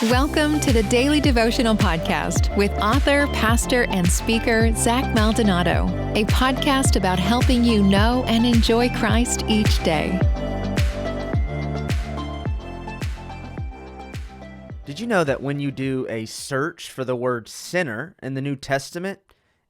Welcome to the Daily Devotional Podcast with author, pastor, and speaker Zach Maldonado, a podcast about helping you know and enjoy Christ each day. Did you know that when you do a search for the word sinner in the New Testament,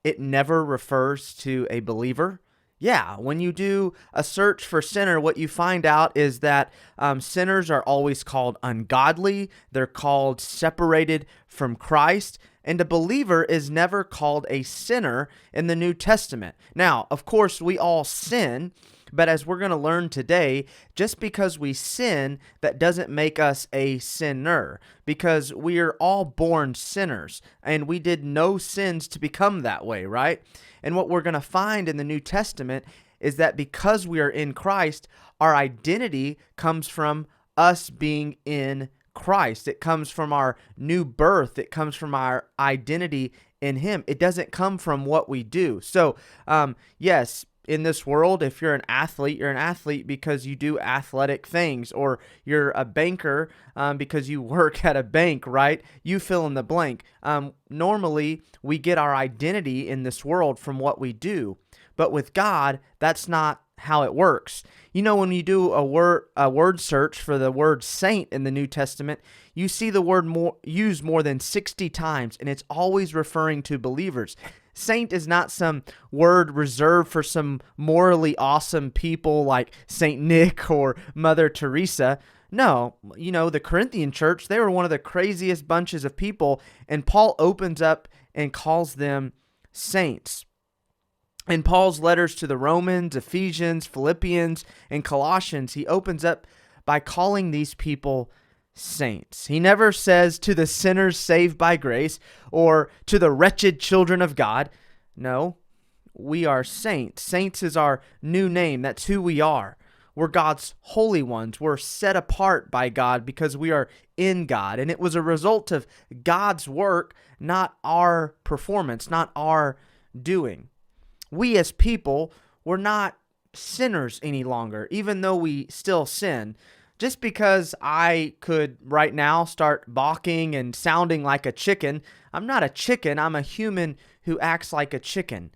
it never refers to a believer? Yeah, when you do a search for sinner, what you find out is that sinners are always called ungodly. They're called separated from Christ. And a believer is never called a sinner in the New Testament. Now, of course, we all sin. But as we're going to learn today, just because we sin, that doesn't make us a sinner, because we are all born sinners and we did no sins to become that way, right? And what we're going to find in the New Testament is that because we are in Christ, our identity comes from us being in Christ. It comes from our new birth. It comes from our identity in Him. It doesn't come from what we do. So, yes, in this world, if you're an athlete because you do athletic things, or you're a banker because you work at a bank, right? You fill in the blank. Normally, we get our identity in this world from what we do. But with God, that's not how it works. You know, when you do a word search for the word saint in the New Testament, you see the word used more than 60 times, and it's always referring to believers. Saint is not some word reserved for some morally awesome people like Saint Nick or Mother Teresa. No, you know, the Corinthian church, they were one of the craziest bunches of people, and Paul opens up and calls them saints. In Paul's letters to the Romans, Ephesians, Philippians, and Colossians, he opens up by calling these people saints. He never says to the sinners saved by grace or to the wretched children of God. No, we are saints. Saints is our new name. That's who we are. We're God's holy ones. We're set apart by God because we are in God. And it was a result of God's work, not our performance, not our doing. We as people, we're not sinners any longer, even though we still sin. Just because I could right now start balking and sounding like a chicken, I'm not a chicken. I'm a human who acts like a chicken.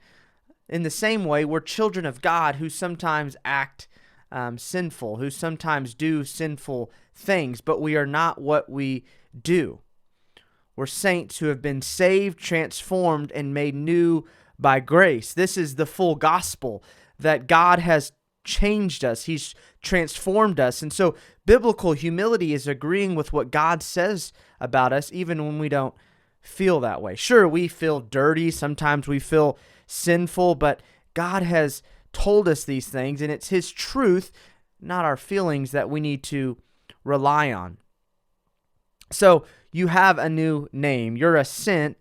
In the same way, we're children of God who sometimes act sinful, who sometimes do sinful things, but we are not what we do. We're saints who have been saved, transformed, and made new by grace. This is the full gospel, that God has changed us. He's transformed us. And so biblical humility is agreeing with what God says about us, even when we don't feel that way. Sure, we feel dirty. Sometimes we feel sinful, but God has told us these things, and it's His truth, not our feelings, that we need to rely on. So you have a new name. You're a saint,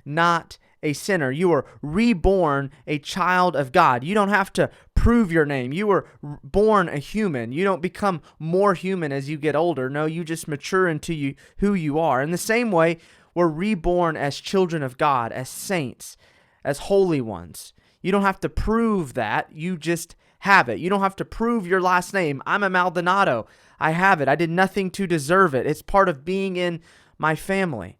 not a sinner. You were reborn a child of God. You don't have to prove your name. You were born a human. You don't become more human as you get older. No, you just mature into who you are. In the same way, we're reborn as children of God, as saints, as holy ones. You don't have to prove that. You just have it. You don't have to prove your last name. I'm a Maldonado. I have it. I did nothing to deserve it. It's part of being in my family.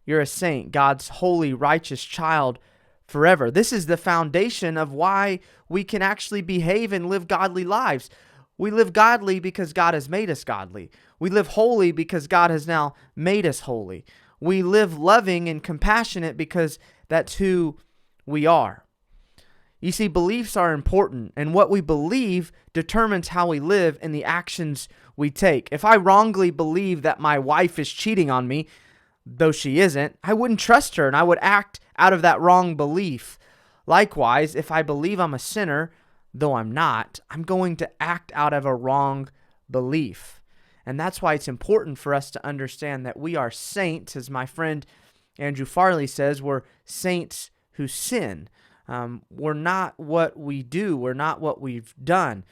You're a saint, God's holy, righteous child forever. This is the foundation of why we can actually behave and live godly lives. We live godly because God has made us godly. We live holy because God has now made us holy. We live loving and compassionate because that's who we are. You see, beliefs are important, and what we believe determines how we live and the actions we take. If I wrongly believe that my wife is cheating on me, though she isn't, I wouldn't trust her, and I would act out of that wrong belief. Likewise, if I believe I'm a sinner, though I'm not, I'm going to act out of a wrong belief. And that's why it's important for us to understand that we are saints. As my friend Andrew Farley says, we're saints who sin. We're not what we do. We're not what we've done.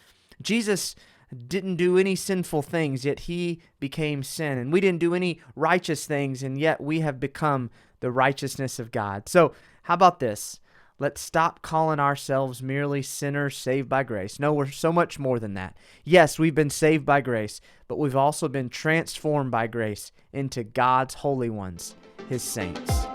Jesus didn't do any sinful things, yet He became sin. And we didn't do any righteous things, and yet we have become the righteousness of God. So how about this? Let's stop calling ourselves merely sinners saved by grace. No, we're so much more than that. Yes, we've been saved by grace, but we've also been transformed by grace into God's holy ones, His saints.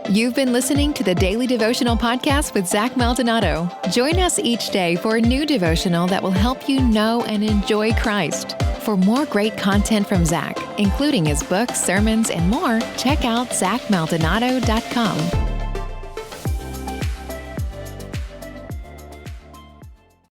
You've been listening to the Daily Devotional Podcast with Zach Maldonado. Join us each day for a new devotional that will help you know and enjoy Christ. For more great content from Zach, including his books, sermons, and more, check out ZachMaldonado.com.